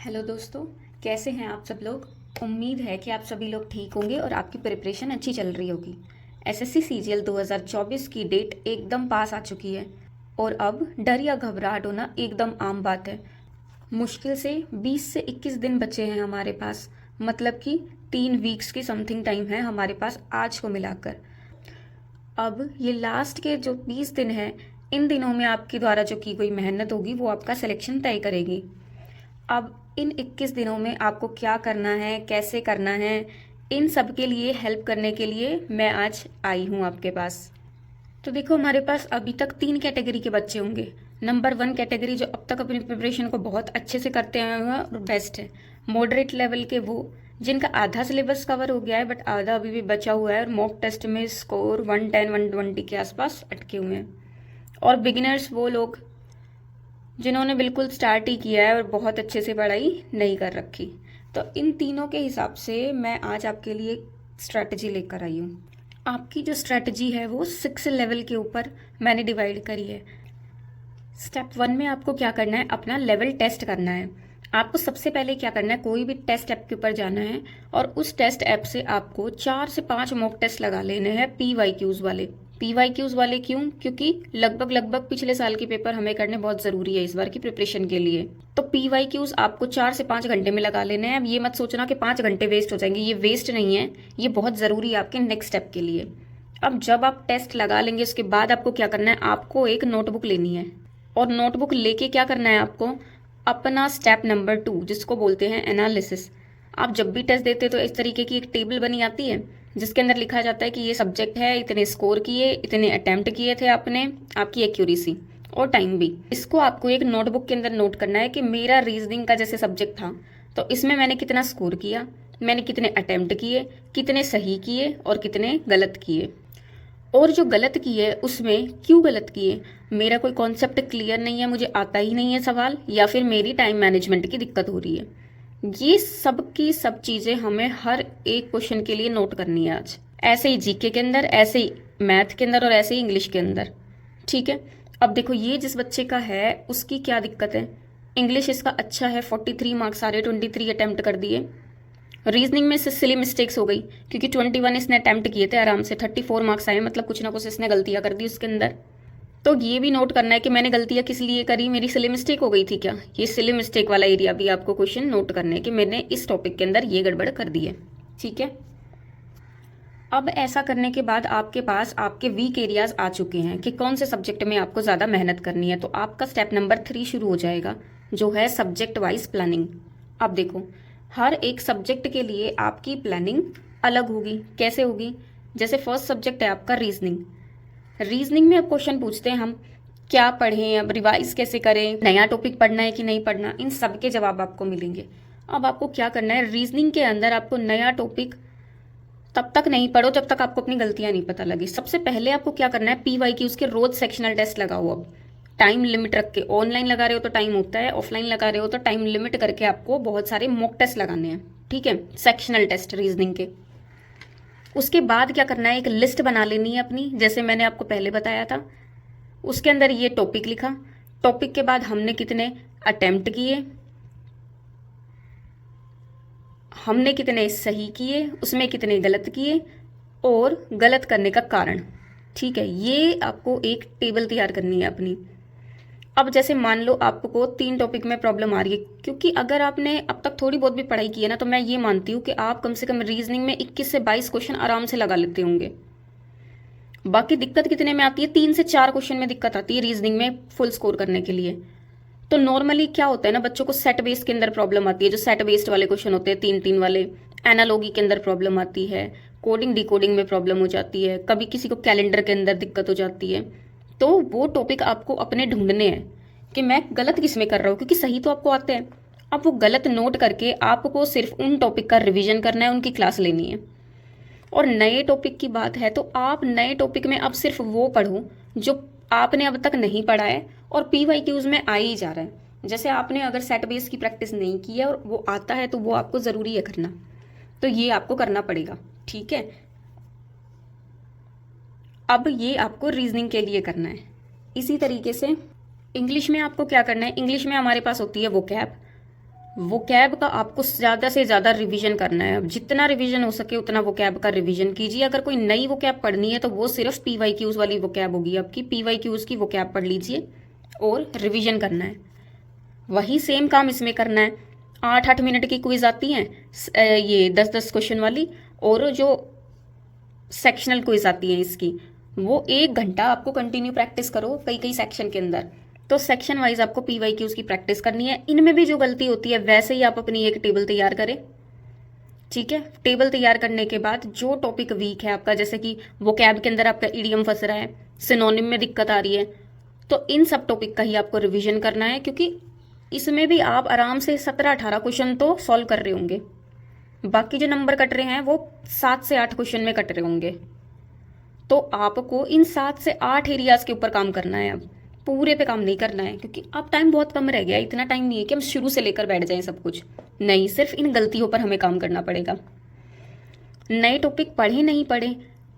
Hello दोस्तों, कैसे हैं आप सब लोग। उम्मीद है कि आप सभी लोग ठीक होंगे और आपकी प्रिपरेशन अच्छी चल रही होगी। एसएससी सीजीएल 2024 की डेट एकदम पास आ चुकी है और अब डर या घबराहट होना एकदम आम बात है। मुश्किल से 20 से 21 दिन बचे हैं हमारे पास, मतलब कि 3 वीक्स की समथिंग टाइम है हमारे पास आज को मिलाकर। अब ये लास्ट के जो 20 दिन हैं, इन दिनों में आपके द्वारा जो की गई मेहनत होगी वो आपका सिलेक्शन तय करेगी। अब इन 21 दिनों में आपको क्या करना है, कैसे करना है, इन सब के लिए हेल्प करने के लिए मैं आज आई हूँ आपके पास। तो देखो, हमारे पास अभी तक 3 कैटेगरी के बच्चे होंगे। नंबर 1 कैटेगरी जो अब तक अपनी प्रिपरेशन को बहुत अच्छे से करते आए हुए हैं और बेस्ट है। मॉडरेट लेवल के वो जिनका आधा सिलेबस कवर हो गया है बट आधा अभी भी बचा हुआ है और मॉक टेस्ट में स्कोर 110 120 के आसपास अटके हुए हैं। और बिगिनर्स वो लोग जिन्होंने बिल्कुल स्टार्ट ही किया है और बहुत अच्छे से पढ़ाई नहीं कर रखी। तो इन तीनों के हिसाब से मैं आज आपके लिए स्ट्रैटेजी लेकर आई हूँ। आपकी जो स्ट्रैटेजी है वो 6 लेवल के ऊपर मैंने डिवाइड करी है। स्टेप 1 में आपको क्या करना है, अपना लेवल टेस्ट करना है। आपको सबसे पहले क्या करना है, कोई भी टेस्ट ऐप के ऊपर जाना है और उस टेस्ट ऐप से आपको 4 से 5 मॉक टेस्ट लगा लेने हैं PYQs वाले। PYQs वाले क्यों? क्योंकि लगभग पिछले साल के पेपर हमें करने बहुत ज़रूरी है इस बार की प्रिपरेशन के लिए। तो PYQs आपको 4 से 5 घंटे में लगा लेने हैं। अब ये मत सोचना कि 5 घंटे वेस्ट हो जाएंगे, ये वेस्ट नहीं है, ये बहुत ज़रूरी है आपके नेक्स्ट स्टेप के लिए। अब जब आप टेस्ट लगा लेंगे उसके बाद आपको क्या करना है, आपको एक नोटबुक लेनी है और नोटबुक लेके क्या करना है आपको, अपना स्टेप नंबर 2 जिसको बोलते हैं एनालिसिस। आप जब भी टेस्ट देते तो इस तरीके की एक टेबल बनी आती है जिसके अंदर लिखा जाता है कि ये सब्जेक्ट है, इतने स्कोर किए, इतने अटेम्प्ट किए थे आपने, आपकी एक्यूरेसी और टाइम भी। इसको आपको एक नोटबुक के अंदर नोट करना है कि मेरा रीजनिंग का जैसे सब्जेक्ट था तो इसमें मैंने कितना स्कोर किया, मैंने कितने अटेम्प्ट किए, कितने सही किए और कितने गलत किए। और जो गलत किए उसमें क्यों गलत किए, मेरा कोई कॉन्सेप्ट क्लियर नहीं है, मुझे आता ही नहीं है सवाल, या फिर मेरी टाइम मैनेजमेंट की दिक्कत हो रही है। ये सब की सब चीज़ें हमें हर एक क्वेश्चन के लिए नोट करनी है आज। ऐसे ही जीके के अंदर, ऐसे ही मैथ के अंदर और ऐसे ही इंग्लिश के अंदर। ठीक है। अब देखो, ये जिस बच्चे का है उसकी क्या दिक्कत है। इंग्लिश इसका अच्छा है, 43 मार्क्स आ रहे, 23 अटेम्प्ट कर दिए। रीजनिंग में इससे सिली मिस्टेक्स हो गई क्योंकि 21 इसने अटेम्प्ट किए थे, आराम से 34 मार्क्स आए, मतलब कुछ ना कुछ इसने गलतियां कर दी उसके अंदर। तो ये भी नोट करना है कि मैंने गलतियां किस लिए करी, मेरी सिली मिस्टेक हो गई थी क्या। ये सिली मिस्टेक वाला एरिया भी आपको क्वेश्चन नोट करना है कि मैंने इस टॉपिक के अंदर ये गड़बड़ कर दी है। ठीक है। अब ऐसा करने के बाद आपके पास आपके वीक एरियाज आ चुके हैं कि कौन से सब्जेक्ट में आपको ज़्यादा मेहनत करनी है। तो आपका स्टेप नंबर 3 शुरू हो जाएगा जो है सब्जेक्ट वाइज प्लानिंग। अब देखो, हर एक सब्जेक्ट के लिए आपकी प्लानिंग अलग होगी। कैसे होगी? जैसे फर्स्ट सब्जेक्ट है आपका रीजनिंग। रीजनिंग में अब क्वेश्चन पूछते हैं हम क्या पढ़ें, अब रिवाइज कैसे करें, नया टॉपिक पढ़ना है कि नहीं पढ़ना, इन सब के जवाब आपको मिलेंगे। अब आपको क्या करना है, रीजनिंग के अंदर आपको नया टॉपिक तब तक नहीं पढ़ो जब तक आपको अपनी गलतियां नहीं पता लगी। सबसे पहले आपको क्या करना है, PYQ उसके रोज सेक्शनल टेस्ट लगाओ। अब टाइम लिमिट रख के, ऑनलाइन लगा रहे हो तो टाइम होता है, ऑफलाइन लगा रहे हो तो टाइम लिमिट करके आपको बहुत सारे मॉक टेस्ट लगाने हैं। ठीक है, सेक्शनल टेस्ट रीजनिंग के। उसके बाद क्या करना है, एक लिस्ट बना लेनी है अपनी, जैसे मैंने आपको पहले बताया था। उसके अंदर ये टॉपिक लिखा, टॉपिक के बाद हमने कितने अटेम्प्ट किए, हमने कितने सही किए, उसमें कितने गलत किए और गलत करने का कारण। ठीक है, ये आपको एक टेबल तैयार करनी है अपनी। अब जैसे मान लो आपको 3 टॉपिक में प्रॉब्लम आ रही है, क्योंकि अगर आपने अब तक थोड़ी बहुत भी पढ़ाई की है ना, तो मैं ये मानती हूँ कि आप कम से कम रीजनिंग में 21 से 22 क्वेश्चन आराम से लगा लेते होंगे। बाकी दिक्कत कितने में आती है, 3 से 4 क्वेश्चन में दिक्कत आती है रीजनिंग में फुल स्कोर करने के लिए। तो नॉर्मली क्या होता है ना, बच्चों को सेट बेस्ड के अंदर प्रॉब्लम आती है, जो सेट बेस्ड वाले क्वेश्चन होते हैं 3-3 वाले। एनालॉगी के अंदर प्रॉब्लम आती है, कोडिंग डिकोडिंग में प्रॉब्लम हो जाती है, कभी किसी को कैलेंडर के अंदर दिक्कत हो जाती है। तो वो टॉपिक आपको अपने ढूंढने हैं कि मैं गलत किस में कर रहा हूँ, क्योंकि सही तो आपको आते हैं। अब वो गलत नोट करके आपको सिर्फ उन टॉपिक का रिवीजन करना है, उनकी क्लास लेनी है। और नए टॉपिक की बात है तो आप नए टॉपिक में अब सिर्फ वो पढ़ो जो आपने अब तक नहीं पढ़ा है और PYQs में आ ही जा रहा है। जैसे आपने अगर सेट बेस की प्रैक्टिस नहीं की है और वो आता है तो वो आपको ज़रूरी है करना, तो ये आपको करना पड़ेगा। ठीक है। अब ये आपको रीजनिंग के लिए करना है। इसी तरीके से इंग्लिश में आपको क्या करना है, इंग्लिश में हमारे पास होती है वोकैब। वोकैब का आपको ज़्यादा से ज़्यादा रिवीजन करना है। अब जितना रिवीजन हो सके उतना वोकैब का रिवीजन कीजिए। अगर कोई नई वोकैब पढ़नी है तो वो सिर्फ PYQs वाली वोकैब होगी आपकी। PYQs की वोकैब पढ़ लीजिए और रिवीजन करना है। वही सेम काम इसमें करना है। 8-8 मिनट की क्विज आती हैं, ये 10-10 क्वेश्चन वाली, और जो सेक्शनल क्विज आती है इसकी, वो 1 घंटा आपको कंटिन्यू प्रैक्टिस करो कई कई सेक्शन के अंदर। तो सेक्शन वाइज आपको PYQs की प्रैक्टिस करनी है। इनमें भी जो गलती होती है वैसे ही आप अपनी एक टेबल तैयार करें, ठीक है। टेबल तैयार करने के बाद जो टॉपिक वीक है आपका, जैसे कि वोकैब के अंदर आपका इडियम फंस रहा है, सिनोनिम में दिक्कत आ रही है, तो इन सब टॉपिक का ही आपको रिवीजन करना है, क्योंकि इसमें भी आप आराम से 17-18 क्वेश्चन तो सॉल्व कर रहे होंगे। बाकी जो नंबर कट रहे हैं वो 7 से 8 क्वेश्चन में कट रहे होंगे। तो आपको इन 7 से 8 एरियाज के ऊपर काम करना है। अब पूरे पे काम नहीं करना है, क्योंकि अब टाइम बहुत कम रह गया है। इतना टाइम नहीं है कि हम शुरू से लेकर बैठ जाएं सब कुछ, नहीं, सिर्फ इन गलतियों पर हमें काम करना पड़ेगा। नए टॉपिक पढ़े नहीं पढ़े,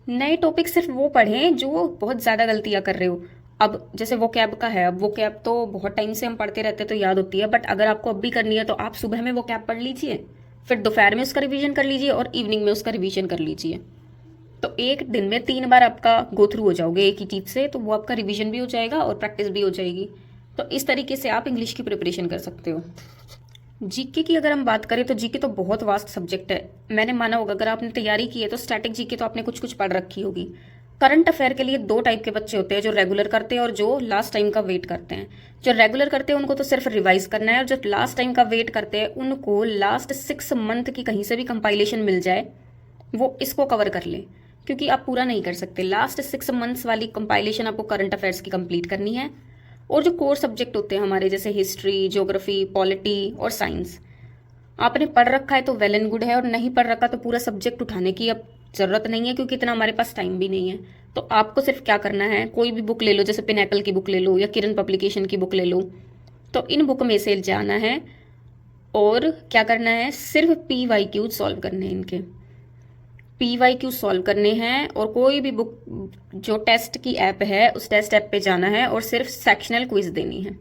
नए टॉपिक सिर्फ वो पढ़ें जो बहुत ज़्यादा गलतियाँ कर रहे हो। अब जैसे वोकैब का है, अब वोकैब तो बहुत टाइम से हम पढ़ते रहते हैं तो याद होती है, बट अगर आपको अब भी करनी है तो आप सुबह में वोकैब पढ़ लीजिए, फिर दोपहर में उसका रिवीजन कर लीजिए और इवनिंग में उसका रिवीजन कर लीजिए। तो एक दिन में 3 बार आपका गो थ्रू हो जाओगे एक ही चीज़ से, तो वो आपका रिवीजन भी हो जाएगा और प्रैक्टिस भी हो जाएगी। तो इस तरीके से आप इंग्लिश की प्रिपरेशन कर सकते हो। जीके की अगर हम बात करें तो जीके तो बहुत वास्ट सब्जेक्ट है। मैंने माना होगा अगर आपने तैयारी की है तो स्टैटिक जीके तो आपने कुछ कुछ पढ़ रखी होगी। करंट अफेयर के लिए 2 टाइप के बच्चे होते हैं, जो रेगुलर करते हैं और जो लास्ट टाइम का वेट करते हैं। जो रेगुलर करते हैं उनको तो सिर्फ रिवाइज करना है, और जो लास्ट टाइम का वेट करते हैं उनको लास्ट 6 मंथ की कहीं से भी कंपाइलेशन मिल जाए वो इसको कवर कर ले, क्योंकि आप पूरा नहीं कर सकते। लास्ट 6 मंथ्स वाली कंपाइलेशन आपको करंट अफेयर्स की कंप्लीट करनी है। और जो कोर सब्जेक्ट होते हैं हमारे, जैसे हिस्ट्री, ज्योग्राफी, पॉलिटी और साइंस, आपने पढ़ रखा है तो वेल एंड गुड है, और नहीं पढ़ रखा तो पूरा सब्जेक्ट उठाने की अब ज़रूरत नहीं है, क्योंकि इतना हमारे पास टाइम भी नहीं है। तो आपको सिर्फ क्या करना है, कोई भी बुक ले लो, जैसे पिनैकल की बुक ले लो या किरण पब्लिकेशन की बुक ले लो, तो इन बुक में से जाना है और क्या करना है, सिर्फ PYQ सॉल्व करने हैं। इनके PYQ सॉल्व करने हैं, और कोई भी बुक जो टेस्ट की ऐप है उस टेस्ट ऐप पे जाना है और सिर्फ सेक्शनल क्विज देनी है।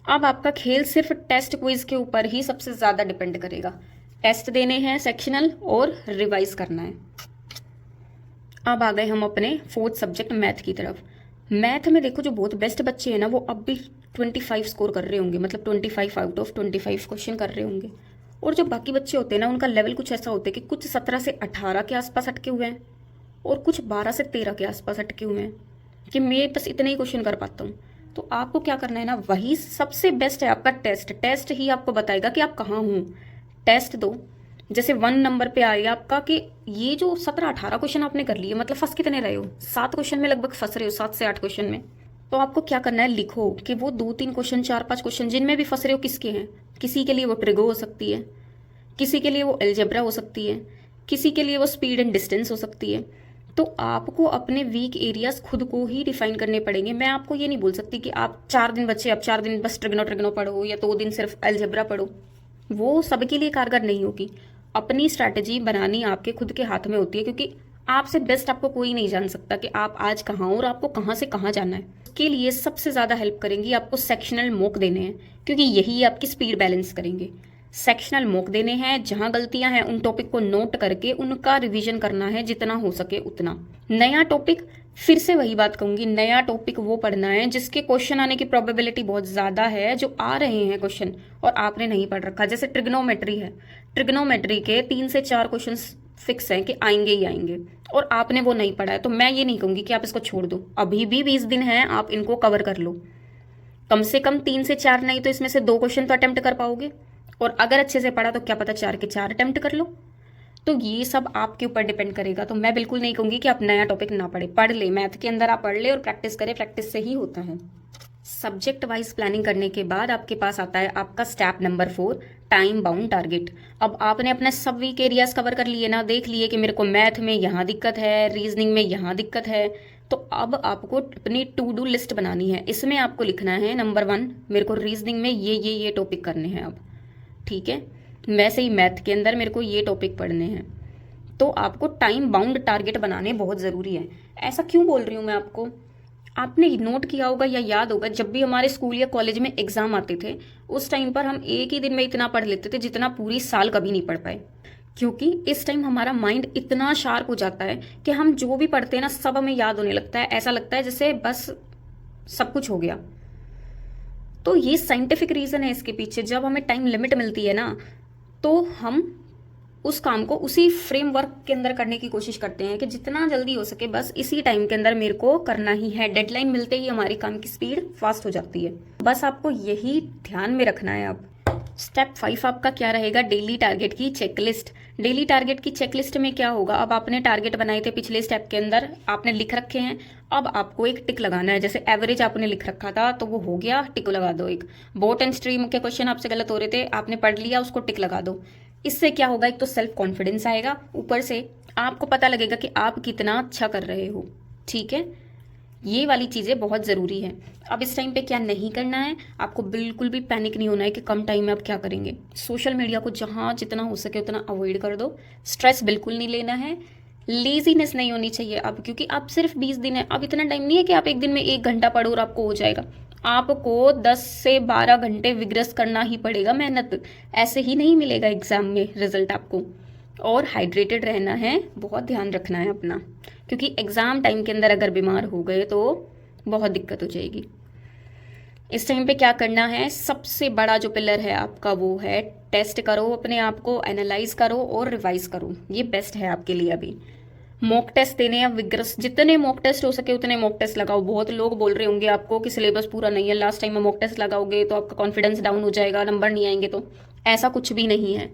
अब आपका खेल सिर्फ टेस्ट क्विज के ऊपर ही सबसे ज़्यादा डिपेंड करेगा। टेस्ट देने हैं सेक्शनल और रिवाइज करना है। अब आ गए हम अपने 4th सब्जेक्ट मैथ की तरफ। मैथ में देखो, जो बहुत बेस्ट बच्चे हैं ना वो अब भी 25 स्कोर कर रहे होंगे, मतलब 25 आउट ऑफ 25 क्वेश्चन कर रहे होंगे। और जो बाकी बच्चे होते हैं ना उनका लेवल कुछ ऐसा होता है कि कुछ 17 से 18 के आसपास अटके हुए हैं और कुछ 12 से 13 के आसपास अटके हुए हैं कि मैं बस इतने ही क्वेश्चन कर पाता हूँ। तो आपको क्या करना है ना, वही सबसे बेस्ट है आपका टेस्ट। टेस्ट ही आपको बताएगा कि आप कहाँ हो। टेस्ट दो, जैसे 1 नंबर पे आएगा आपका कि ये जो 17-18 क्वेश्चन आपने कर लिए, मतलब फंस कितने रहे हो, 7 क्वेश्चन में लगभग फंस रहे हो, 7 से 8 क्वेश्चन में। तो आपको क्या करना है, लिखो कि वो 2-3 क्वेश्चन, 4-5 क्वेश्चन जिनमें भी फंस रहे हो किसके हैं। किसी के लिए वो ट्रिगो हो सकती है, किसी के लिए वो अलजेब्रा हो सकती है, किसी के लिए वो स्पीड एंड डिस्टेंस हो सकती है। तो आपको अपने वीक एरियाज खुद को ही डिफाइन करने पड़ेंगे। मैं आपको ये नहीं बोल सकती कि आप 4 दिन बच्चे, अब 4 दिन बस ट्रिग्नो पढ़ो या 2 दिन सिर्फ अलजेब्रा पढ़ो, वो सबके लिए कारगर नहीं होगी। अपनी स्ट्रैटेजी बनानी आपके खुद के हाथ में होती है, क्योंकि आपसे बेस्ट आपको कोई नहीं जान सकता कि आप आज कहाँ हो और आपको कहाँ से कहाँ जाना है। उसके लिए सबसे ज़्यादा हेल्प करेंगी आपको सेक्शनल मॉक देने हैं, क्योंकि यही आपकी स्पीड बैलेंस करेंगे। सेक्शनल मॉक देने हैं, जहां गलतियां हैं उन टॉपिक को नोट करके उनका रिवीजन करना है जितना हो सके उतना। नया टॉपिक, फिर से वही बात कहूंगी, नया टॉपिक वो पढ़ना है जिसके क्वेश्चन आने की प्रोबेबिलिटी बहुत ज़्यादा है, जो आ रहे हैं क्वेश्चन और आपने नहीं पढ़ रखा। जैसे ट्रिग्नोमेट्री है, ट्रिग्नोमेट्री के 3 से 4 क्वेश्चन फिक्स हैं कि आएंगे ही आएंगे, और आपने वो नहीं पढ़ा है, तो मैं ये नहीं कहूंगी कि आप इसको छोड़ दो। अभी भी 20 दिन हैं, आप इनको कवर कर लो। कम से कम 3 से 4 नहीं तो इसमें से 2 क्वेश्चन तो अटेम्प्ट कर पाओगे, और अगर अच्छे से पढ़ा तो क्या पता 4 के 4 अटेम्प्ट कर लो। तो ये सब आपके ऊपर डिपेंड करेगा। तो मैं बिल्कुल नहीं कहूंगी कि आप नया टॉपिक ना पढ़े, पढ़ ले, मैथ के अंदर आप पढ़ ले और प्रैक्टिस करें, प्रैक्टिस से ही होता है। सब्जेक्ट वाइज प्लानिंग करने के बाद आपके पास आता है आपका step number 4, time bound target. अब आपने अपने सब वीक एरियाज कवर कर लिए ना, देख लिए कि मेरे को मैथ में यहाँ दिक्कत है, रीजनिंग में यहाँ दिक्कत है, तो अब आपको अपनी टू डू लिस्ट बनानी है। इसमें आपको लिखना है नंबर 1, मेरे को रीजनिंग में ये टॉपिक करने हैं अब, ठीक है। वैसे ही मैथ के अंदर मेरे को ये टॉपिक पढ़ने हैं। तो आपको टाइम बाउंड टारगेट बनाने बहुत ज़रूरी है। ऐसा क्यों बोल रही हूँ मैं आपको, आपने नोट किया होगा या याद होगा, जब भी हमारे स्कूल या कॉलेज में एग्जाम आते थे उस टाइम पर हम एक ही दिन में इतना पढ़ लेते थे जितना पूरी साल कभी नहीं पढ़ पाए। क्योंकि इस टाइम हमारा माइंड इतना शार्प हो जाता है कि हम जो भी पढ़ते हैं ना सब हमें याद होने लगता है, ऐसा लगता है जैसे बस सब कुछ हो गया। तो ये साइंटिफिक रीज़न है इसके पीछे। जब हमें टाइम लिमिट मिलती है ना तो हम उस काम को उसी फ्रेमवर्क के अंदर करने की कोशिश करते हैं कि जितना जल्दी हो सके बस इसी टाइम के अंदर मेरे को करना ही है। डेडलाइन मिलते ही हमारी काम की स्पीड फास्ट हो जाती है। बस आपको यही ध्यान में रखना है। अब स्टेप 5 आपका क्या रहेगा? डेली टारगेट की चेकलिस्ट। डेली टारगेट की चेकलिस्ट में क्या होगा? अब आपने टारगेट बनाए थे पिछले स्टेप के अंदर, आपने लिख रखे हैं, अब आपको एक टिक लगाना है। जैसे एवरेज आपने लिख रखा था तो वो हो गया, टिक लगा दो। एक बोट एंड स्ट्रीम के क्वेश्चन आपसे गलत हो रहे थे, आपने पढ़ लिया, उसको टिक लगा दो। इससे क्या होगा? एक तो सेल्फ कॉन्फिडेंस आएगा, ऊपर से आपको पता लगेगा कि आप कितना अच्छा कर रहे हो। ठीक है, ये वाली चीज़ें बहुत ज़रूरी है। अब इस टाइम पे क्या नहीं करना है, आपको बिल्कुल भी पैनिक नहीं होना है कि कम टाइम में आप क्या करेंगे। सोशल मीडिया को जहाँ जितना हो सके उतना अवॉइड कर दो। स्ट्रेस बिल्कुल नहीं लेना है, लेजीनेस नहीं होनी चाहिए अब, क्योंकि अब सिर्फ 20 दिन है। अब इतना टाइम नहीं है कि आप एक दिन में 1 घंटा पढ़ो और आपको हो जाएगा। आपको 10 से 12 घंटे विग्रस करना ही पड़ेगा, मेहनत। ऐसे ही नहीं मिलेगा एग्जाम में रिजल्ट आपको। और हाइड्रेटेड रहना है, बहुत ध्यान रखना है अपना, क्योंकि एग्ज़ाम टाइम के अंदर अगर बीमार हो गए तो बहुत दिक्कत हो जाएगी। इस टाइम पे क्या करना है? सबसे बड़ा जो पिलर है आपका वो है टेस्ट करो, अपने आप को एनालाइज करो और रिवाइज करो। ये बेस्ट है आपके लिए। अभी मॉक टेस्ट देने या विग्रस, जितने मॉक टेस्ट हो सके उतने मॉक टेस्ट लगाओ। बहुत लोग बोल रहे होंगे आपको कि सिलेबस पूरा नहीं है, लास्ट टाइम में मॉक टेस्ट लगाओगे तो आपका कॉन्फिडेंस डाउन हो जाएगा, नंबर नहीं आएंगे। तो ऐसा कुछ भी नहीं है।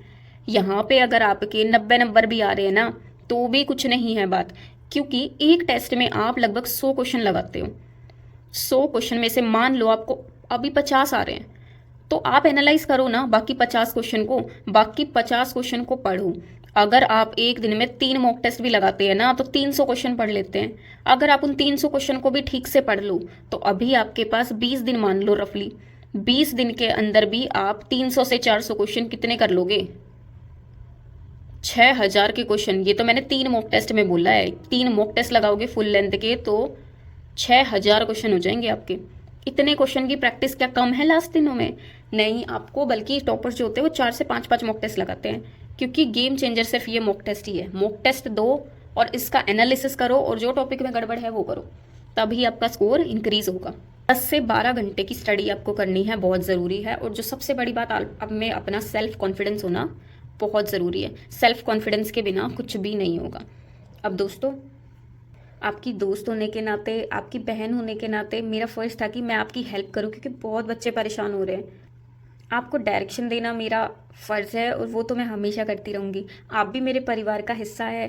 यहाँ पे अगर आपके 90 नंबर भी आ रहे हैं ना तो भी कुछ नहीं है बात, क्योंकि एक टेस्ट में आप लगभग 100 क्वेश्चन लगाते हो। 100 क्वेश्चन में से मान लो आपको अभी 50 आ रहे हैं, तो आप एनालाइज करो ना बाकी 50 क्वेश्चन को, बाकी 50 क्वेश्चन को पढ़ो। अगर आप एक दिन में 3 मॉक टेस्ट भी लगाते हैं ना तो 300 क्वेश्चन पढ़ लेते हैं। अगर आप उन 300 क्वेश्चन को भी ठीक से पढ़ लो तो अभी आपके पास 20 दिन मान लो रफली, 20 दिन के अंदर भी आप 300 से 400 क्वेश्चन कितने कर लोगे? 6000 के क्वेश्चन। ये तो मैंने 3 मॉक टेस्ट में बोला है। 3 मॉक टेस्ट लगाओगे फुल लेंथ के तो 6000 क्वेश्चन हो जाएंगे आपके। इतने क्वेश्चन की प्रैक्टिस क्या कम है लास्ट दिनों में? नहीं, आपको बल्कि टॉपर्स जो होते हैं वो 4 से 5 मॉक टेस्ट लगाते हैं, क्योंकि गेम चेंजर सिर्फ ये मॉक टेस्ट ही है। मॉक टेस्ट दो और इसका एनालिसिस करो और जो टॉपिक में गड़बड़ है वो करो, तभी आपका स्कोर इंक्रीज होगा। 10 से 12 घंटे की स्टडी आपको करनी है, बहुत ज़रूरी है। और जो सबसे बड़ी बात अब में अपना सेल्फ कॉन्फिडेंस होना बहुत ज़रूरी है। सेल्फ कॉन्फिडेंस के बिना कुछ भी नहीं होगा। अब दोस्तों, आपकी दोस्त होने के नाते, आपकी बहन होने के नाते मेरा फ़र्ज़ था कि मैं आपकी हेल्प करूं, क्योंकि बहुत बच्चे परेशान हो रहे हैं। आपको डायरेक्शन देना मेरा फ़र्ज़ है और वो तो मैं हमेशा करती रहूँगी। आप भी मेरे परिवार का हिस्सा है।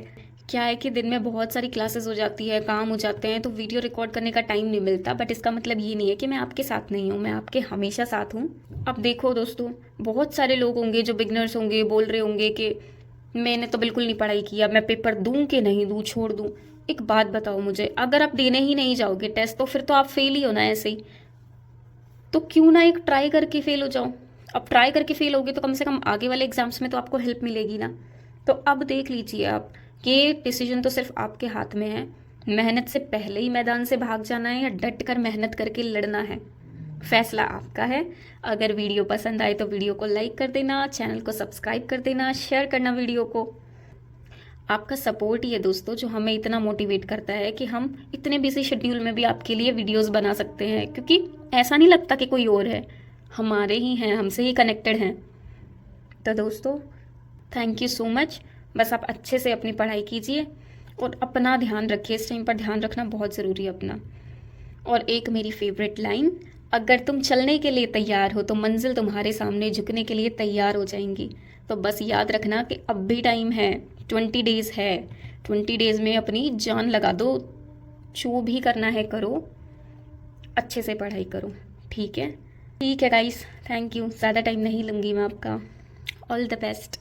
क्या है कि दिन में बहुत सारी क्लासेस हो जाती है, काम हो जाते हैं, तो वीडियो रिकॉर्ड करने का टाइम नहीं मिलता। बट इसका मतलब ये नहीं है कि मैं आपके साथ नहीं हूँ, मैं आपके हमेशा साथ हूँ। अब देखो दोस्तों, बहुत सारे लोग होंगे जो बिगनर्स होंगे, बोल रहे होंगे कि मैंने तो बिल्कुल नहीं पढ़ाई किया, मैं पेपर दूँ कि नहीं दूँ, छोड़ दूँ। एक बात बताओ मुझे, अगर आप देने ही नहीं जाओगे टेस्ट तो फिर तो आप फेल ही होना है ऐसे ही। तो क्यों ना एक ट्राई करके फेल हो जाओ। अब ट्राई करके फेल होगे तो कम से कम आगे वाले एग्जाम्स में तो आपको हेल्प मिलेगी ना। तो अब देख लीजिए आप, ये डिसीजन तो सिर्फ आपके हाथ में है। मेहनत से पहले ही मैदान से भाग जाना है या डट कर मेहनत करके लड़ना है, फैसला आपका है। अगर वीडियो पसंद आए तो वीडियो को लाइक कर देना, चैनल को सब्सक्राइब कर देना, शेयर करना वीडियो को। आपका सपोर्ट ही है दोस्तों जो हमें इतना मोटिवेट करता है कि हम इतने बिजी शेड्यूल में भी आपके लिए वीडियोस बना सकते हैं, क्योंकि ऐसा नहीं लगता कि कोई और है, हमारे ही हैं, हमसे ही कनेक्टेड हैं। तो दोस्तों, थैंक यू सो मच। बस आप अच्छे से अपनी पढ़ाई कीजिए और अपना ध्यान रखिए। इस टाइम पर ध्यान रखना बहुत ज़रूरी है अपना। और एक मेरी फेवरेट लाइन, अगर तुम चलने के लिए तैयार हो तो मंजिल तुम्हारे सामने झुकने के लिए तैयार हो जाएंगी। तो बस याद रखना कि अब भी टाइम है, 20 डेज़ है। 20 डेज़ में अपनी जान लगा दो, जो भी करना है करो, अच्छे से पढ़ाई करो। ठीक है गाइस, थैंक यू। ज़्यादा टाइम नहीं लूँगी मैं आपका। All the best.